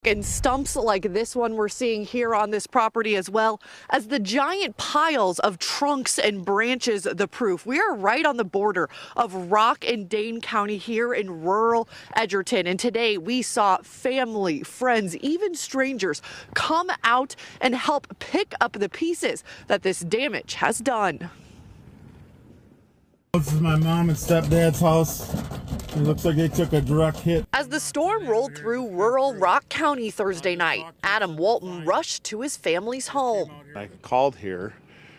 And stumps like this one we're seeing here on this property, as well as the giant piles of trunks and branches, the proof. We are right on the border of Rock and Dane County here in rural Edgerton. And today we saw family, friends, even strangers come out and help pick up the pieces that this damage has done. This is my mom and stepdad's house. It looks like they took a direct hit. As the storm rolled through rural Rock County Thursday night, Adam Walton rushed to his family's home. I called here,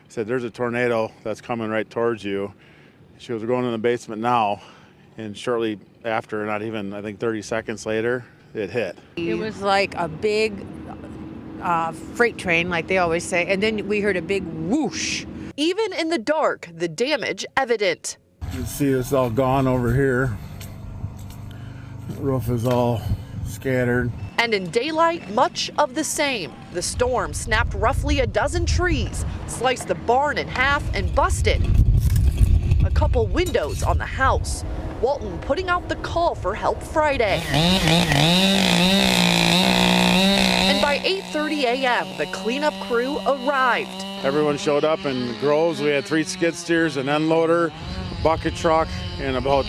said there's a tornado that's coming right towards you. She was going in the basement now, and shortly after, not even, I think 30 seconds later, it hit. It was like a big freight train, like they always say, and then we heard a big whoosh. Even in the dark, the damage evident. You see it's all gone over here. The roof is all scattered. And in daylight, much of the same. The storm snapped roughly a dozen trees, sliced the barn in half, and busted a couple windows on the house. Walton putting out the call for help Friday. And by 8:30 a.m., the cleanup crew arrived. Everyone showed up in Groves. We had 3 skid steers, an end loader, bucket truck, and about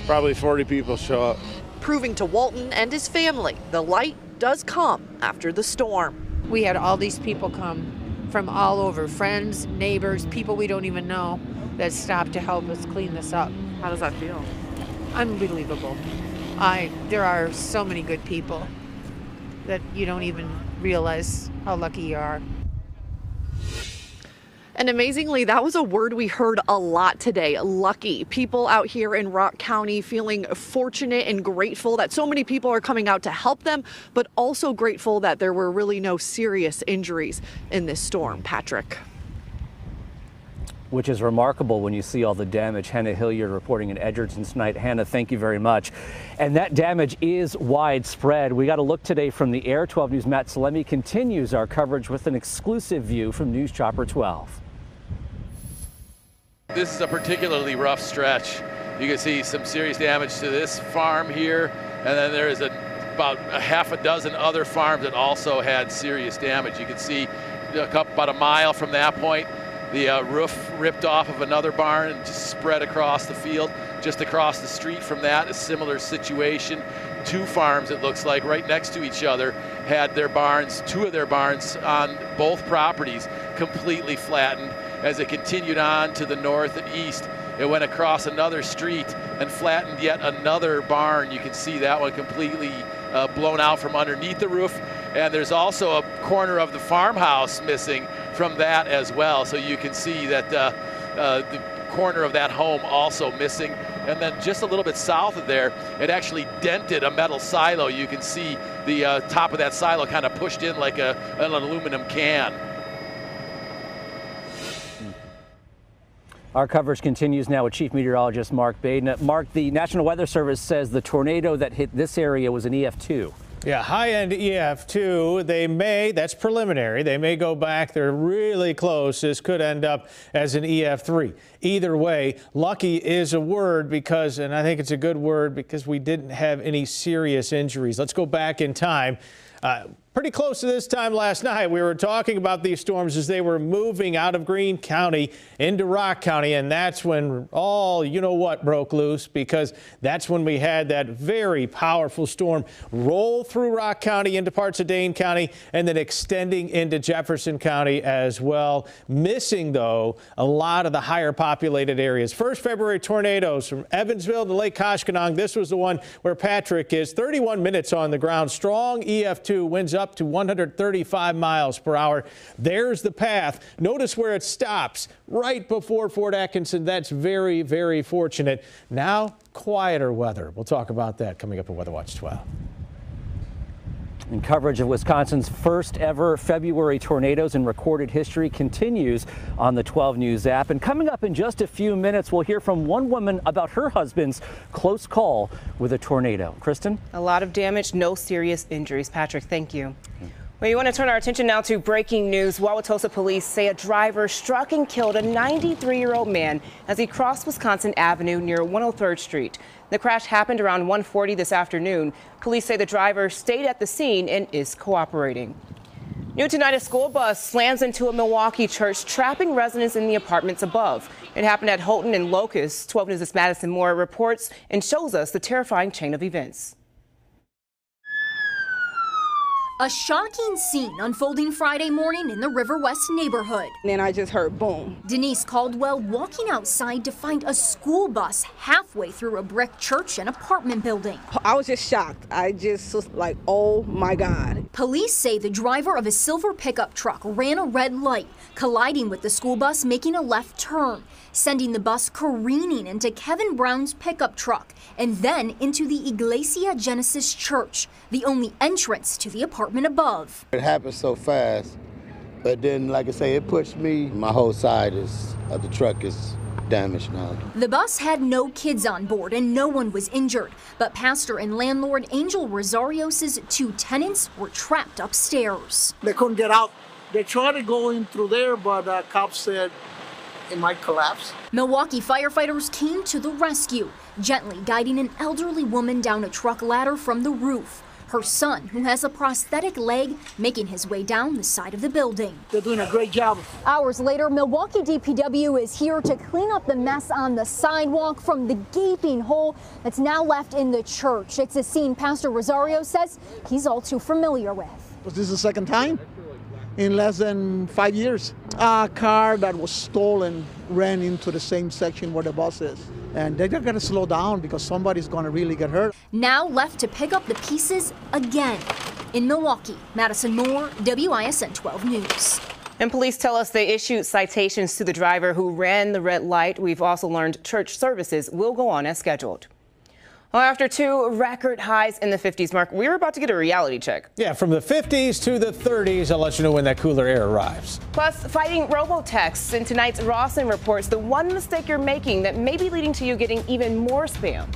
probably 40 people show up. Proving to Walton and his family the light does come after the storm. We had all these people come from all over, friends, neighbors, people we don't even know that stopped to help us clean this up. How does that feel? Unbelievable. There are so many good people that you don't even realize how lucky you are. And amazingly, that was a word we heard a lot today, lucky. People out here in Rock County feeling fortunate and grateful that so many people are coming out to help them, but also grateful that there were really no serious injuries in this storm. Patrick. Which is remarkable when you see all the damage. Hannah Hilliard reporting in Edgerton tonight. Hannah, thank you very much. And that damage is widespread. We got a look today from the air. 12 News' Matt Salemi continues our coverage with an exclusive view from News Chopper 12. This is a particularly rough stretch. You can see some serious damage to this farm here, and then there is about a half a dozen other farms that also had serious damage. You can see about a mile from that point, the roof ripped off of another barn and just spread across the field. Just across the street from that, a similar situation. 2 farms, it looks like, right next to each other, had their barns, 2 of their barns on both properties completely flattened. As it continued on to the north and east, it went across another street and flattened yet another barn. You can see that one completely blown out from underneath the roof. And there's also a corner of the farmhouse missing from that as well. So you can see that the corner of that home also missing. And then just a little bit south of there, it actually dented a metal silo. You can see the top of that silo kind of pushed in like an aluminum can. Our coverage continues now with Chief Meteorologist Mark Baden. Mark, the National Weather Service says the tornado that hit this area was an EF2. Yeah, high-end EF2. That's preliminary. They may go back. They're really close. This could end up as an EF3. Either way, lucky is a word because, and I think it's a good word because we didn't have any serious injuries. Let's go back in time. Pretty close to this time last night, we were talking about these storms as they were moving out of Greene County into Rock County, and that's when all you-know-what broke loose, because that's when we had that very powerful storm roll through Rock County into parts of Dane County and then extending into Jefferson County as well. Missing, though, a lot of the higher populated areas. First February tornadoes from Evansville to Lake Koshkonong. This was the one where Patrick is. 31 minutes on the ground. Strong EF2 winds up to 135 miles per hour. There's the path. Notice where it stops right before Fort Atkinson. That's very, very fortunate. Now, quieter weather. We'll talk about that coming up at Weather Watch 12. And coverage of Wisconsin's first ever February tornadoes in recorded history continues on the 12 News app. And coming up in just a few minutes, we'll hear from one woman about her husband's close call with a tornado. Kristen? A lot of damage, no serious injuries. Patrick, thank you. Well, you want to turn our attention now to breaking news. Wauwatosa police say a driver struck and killed a 93-year-old man as he crossed Wisconsin Avenue near 103rd Street. The crash happened around 1:40 this afternoon. Police say the driver stayed at the scene and is cooperating. New tonight, a school bus slams into a Milwaukee church, trapping residents in the apartments above. It happened at Houghton and Locust. 12 News' Madison Moore reports and shows us the terrifying chain of events. A shocking scene unfolding Friday morning in the River West neighborhood. And then I just heard boom. Denise Caldwell walking outside to find a school bus halfway through a brick church and apartment building. I was just shocked. I just was like, oh my God. Police say the driver of a silver pickup truck ran a red light, colliding with the school bus making a left turn, sending the bus careening into Kevin Brown's pickup truck and then into the Iglesia Genesis Church, the only entrance to the apartment above. It happened so fast, but then, like I say, it pushed me. My whole side of the truck is damaged now. The bus had no kids on board and no one was injured, but pastor and landlord Angel Rosarios' two tenants were trapped upstairs. They couldn't get out. They tried to go in through there, but cops said it might collapse. Milwaukee firefighters came to the rescue, gently guiding an elderly woman down a truck ladder from the roof. Her son, who has a prosthetic leg, making his way down the side of the building. They're doing a great job. Hours later, Milwaukee DPW is here to clean up the mess on the sidewalk from the gaping hole that's now left in the church. It's a scene Pastor Rosario says he's all too familiar with. This is the second time in less than 5 years. A car that was stolen ran into the same section where the bus is. And they're going to slow down because somebody's going to really get hurt. Now left to pick up the pieces again. In Milwaukee, Madison Moore, WISN 12 News. And police tell us they issued citations to the driver who ran the red light. We've also learned church services will go on as scheduled. Well, after two record highs in the 50s, Mark, we're about to get a reality check. Yeah, from the 50s to the 30s. I'll let you know when that cooler air arrives. Plus, fighting robo-texts. In tonight's Rawson reports the one mistake you're making that may be leading to you getting even more spam.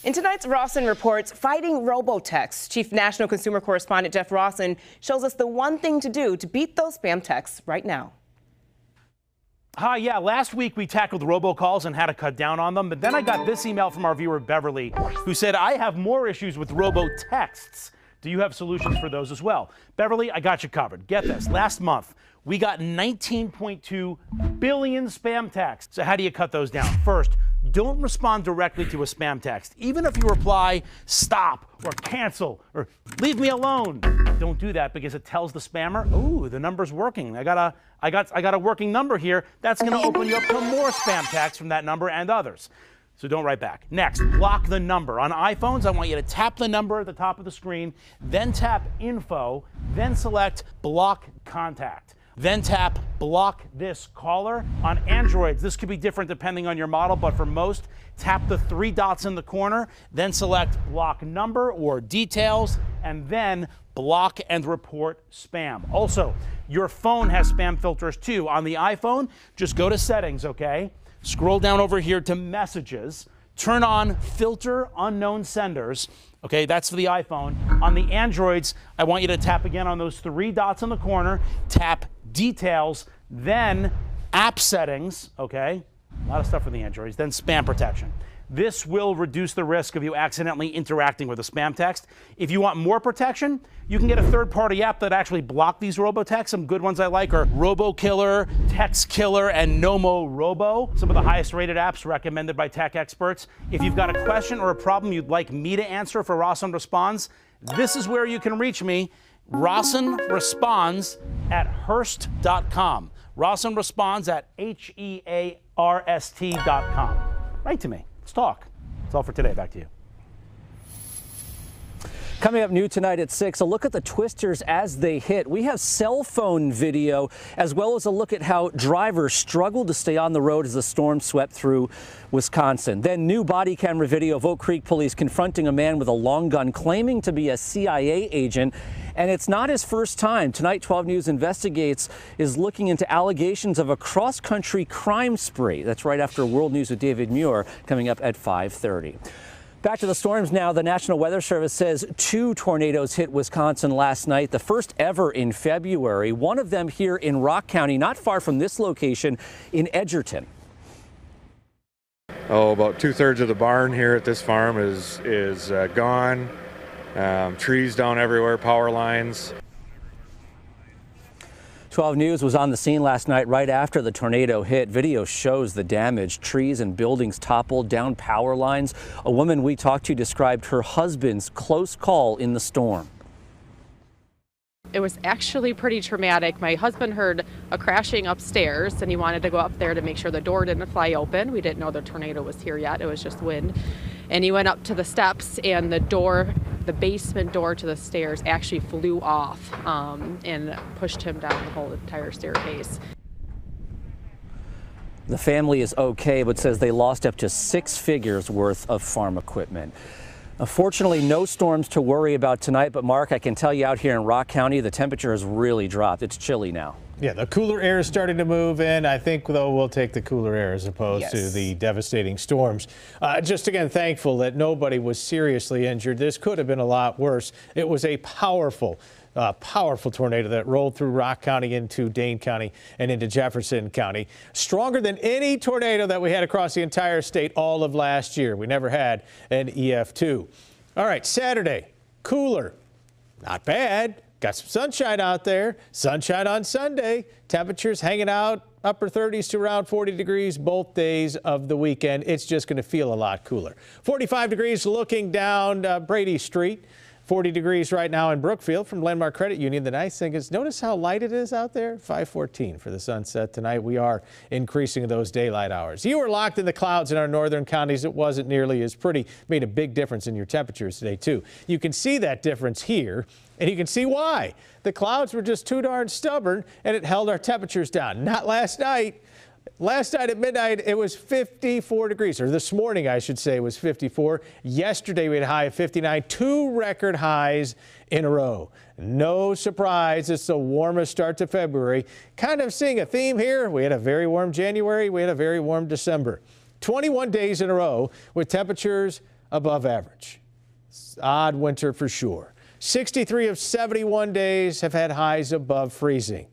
In tonight's Rawson Reports, fighting robo-texts, Chief National Consumer Correspondent Jeff Rawson shows us the one thing to do to beat those spam texts right now. Hi, yeah, last week we tackled robocalls and how to cut down on them, but then I got this email from our viewer Beverly, who said, I have more issues with robo-texts. Do you have solutions for those as well? Beverly, I got you covered. Get this, last month, we got 19.2 billion spam texts. So how do you cut those down? First, don't respond directly to a spam text. Even if you reply, stop, or cancel, or leave me alone. Don't do that because it tells the spammer, ooh, the number's working. I got a working number here. That's gonna open you up to more spam texts from that number and others. So don't write back. Next, block the number. On iPhones, I want you to tap the number at the top of the screen, then tap info, then select block contact. Then tap block this caller. On Androids, this could be different depending on your model, but for most, tap the 3 dots in the corner, then select block number or details, and then block and report spam. Also, your phone has spam filters too. On the iPhone, just go to settings, okay? Scroll down over here to messages, turn on filter unknown senders. Okay, that's for the iPhone. On the Androids, I want you to tap again on those 3 dots in the corner, tap details, then app settings, okay? A lot of stuff for the Androids, then spam protection. This will reduce the risk of you accidentally interacting with a spam text. If you want more protection, you can get a third-party app that actually block these robo-texts. Some good ones I like are RoboKiller, TextKiller, and NomoRobo. Some of the highest rated apps recommended by tech experts. If you've got a question or a problem you'd like me to answer for Rawson Responds, this is where you can reach me. Rawson Responds at Hearst.com. Rawson Responds at HEARST.com. Write to me. Let's talk. That's all for today. Back to you. Coming up new tonight at 6, a look at the twisters as they hit. We have cell phone video, as well as a look at how drivers struggled to stay on the road as the storm swept through Wisconsin. Then new body camera video of Oak Creek police confronting a man with a long gun claiming to be a CIA agent. And it's not his first time. Tonight, 12 News Investigates is looking into allegations of a cross-country crime spree. That's right after World News with David Muir coming up at 5:30. Back to the storms now. The National Weather Service says 2 tornadoes hit Wisconsin last night, the first ever in February. One of them here in Rock County, not far from this location in Edgerton. Oh, about 2/3 of the barn here at this farm is gone. Trees down everywhere, power lines. 12 News was on the scene last night right after the tornado hit. Video shows the damage. Trees and buildings toppled, down power lines. A woman we talked to described her husband's close call in the storm. It was actually pretty traumatic. My husband heard a crashing upstairs and he wanted to go up there to make sure the door didn't fly open. We didn't know the tornado was here yet. It was just wind. And he went up to the steps and the door, the basement door to the stairs actually flew off and pushed him down the whole entire staircase. The family is okay, but says they lost up to 6 figures worth of farm equipment. Fortunately, no storms to worry about tonight, but Mark, I can tell you out here in Rock County, the temperature has really dropped. It's chilly now. Yeah, the cooler air is starting to move in. I think, though, we'll take the cooler air as opposed to the devastating storms. Just again, thankful that nobody was seriously injured. This could have been a lot worse. It was a powerful tornado that rolled through Rock County into Dane County and into Jefferson County. Stronger than any tornado that we had across the entire state all of last year. We never had an EF2. All right, Saturday, cooler. Not bad. Got some sunshine out there. Sunshine on Sunday. Temperatures hanging out upper 30s to around 40 degrees both days of the weekend. It's just going to feel a lot cooler. 45 degrees looking down Brady Street. 40 degrees right now in Brookfield from Landmark Credit Union. The nice thing is, notice how light it is out there? 5:14 for the sunset tonight. We are increasing those daylight hours. You were locked in the clouds in our northern counties. It wasn't nearly as pretty. Made a big difference in your temperatures today, too. You can see that difference here, and you can see why. The clouds were just too darn stubborn, and it held our temperatures down. Not last night. Last night at midnight, it was 54 degrees, or this morning, I should say, was 54. Yesterday, we had a high of 59, 2 record highs in a row. No surprise, it's the warmest start to February. Kind of seeing a theme here. We had a very warm January. We had a very warm December. 21 days in a row with temperatures above average. Odd winter for sure. 63 of 71 days have had highs above freezing.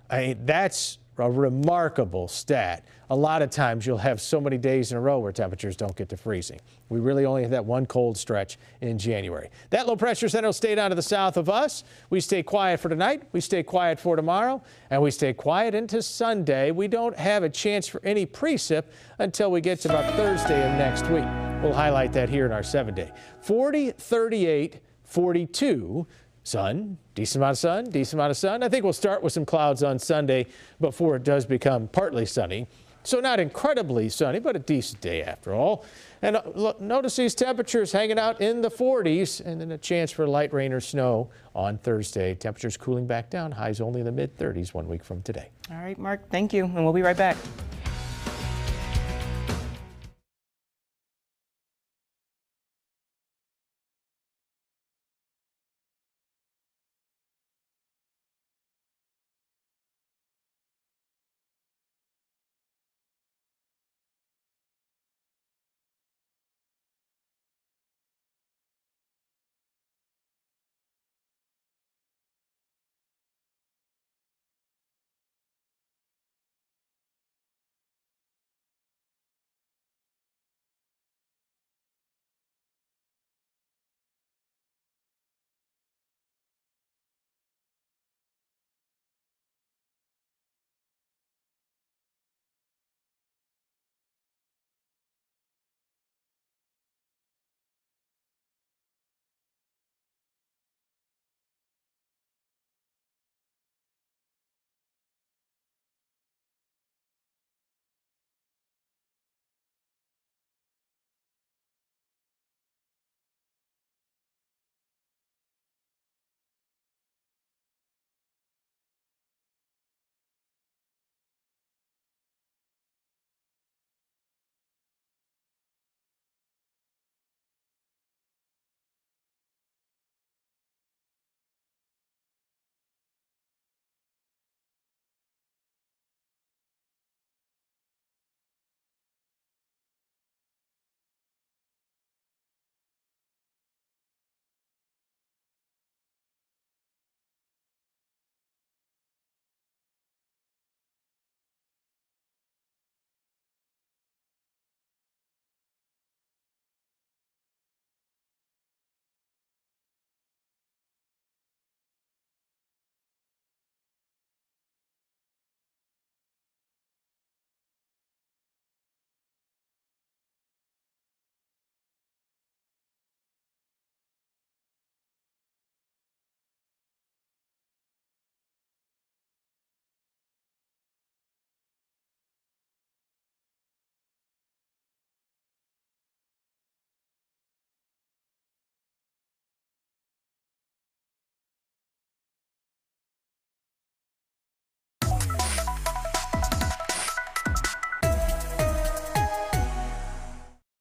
That's a remarkable stat. A lot of times you'll have so many days in a row where temperatures don't get to freezing. We really only have that one cold stretch in January. That low pressure center will stay down to the south of us. We stay quiet for tonight. We stay quiet for tomorrow. And we stay quiet into Sunday. We don't have a chance for any precip until we get to about Thursday of next week. We'll highlight that here in our 7-day. 40, 38, 42. Sun, decent amount of sun, decent amount of sun. I think we'll start with some clouds on Sunday before it does become partly sunny. So not incredibly sunny, but a decent day after all. And notice these temperatures hanging out in the 40s, and then a chance for light rain or snow on Thursday. Temperatures cooling back down, highs only in the mid-30s 1 week from today. All right, Mark, thank you, and we'll be right back.